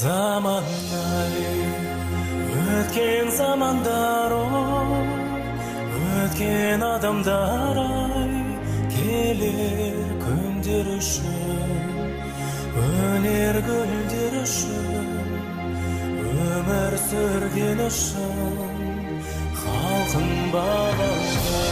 Zamanday ötken zamanдар ötken adamдар kelir күндер үшін өнер гүлдер үшін өмір сүрген үшін халқын бағалай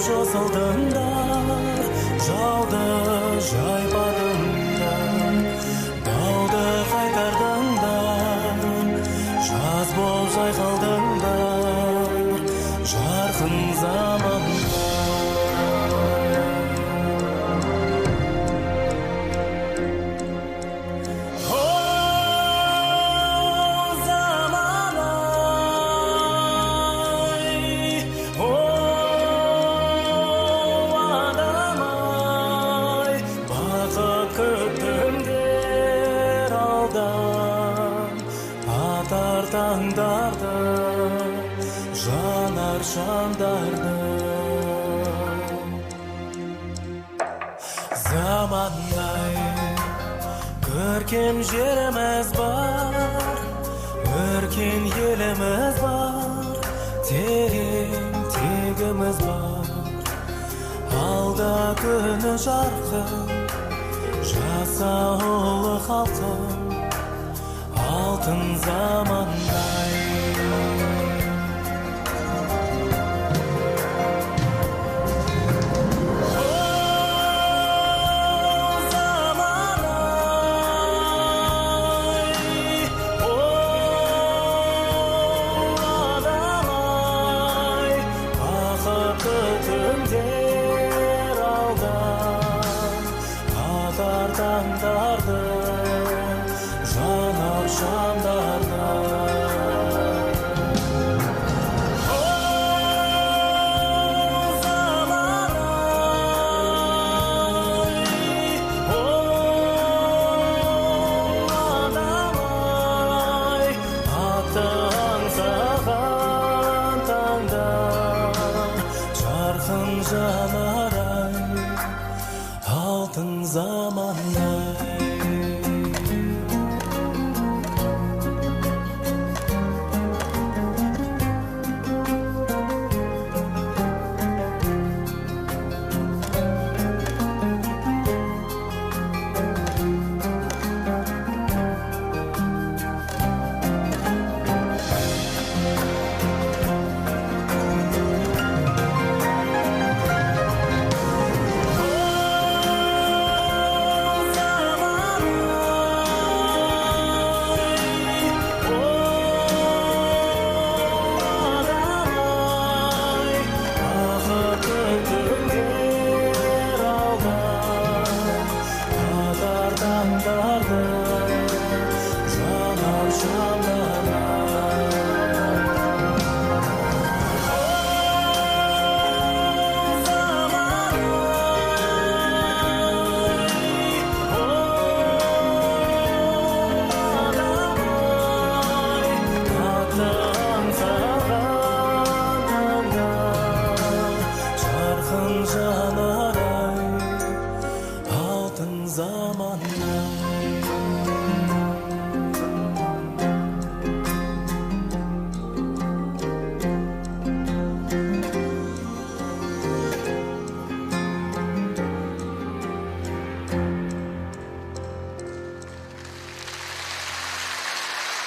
Жосылдыңдар, жауды жайпадыңдар, дауды қайтардыңдар, жаз боп жайқалдыңдар, жарқын заманда. Атар таңдарды, жанар шамдарды. Замандай көркем жеріміз бар, өркен еліміз бар, терең тегіміз бар. Алда күні жарқын, жасаулы халқым, алтын замандай. Таңдарды, жанар шамдарды. Адамай, аттың саған таңда, жарқын жанарай, алтын замандай. Таңдарды, жанар шамдарды. Жарқын жанарай, алтын заманда.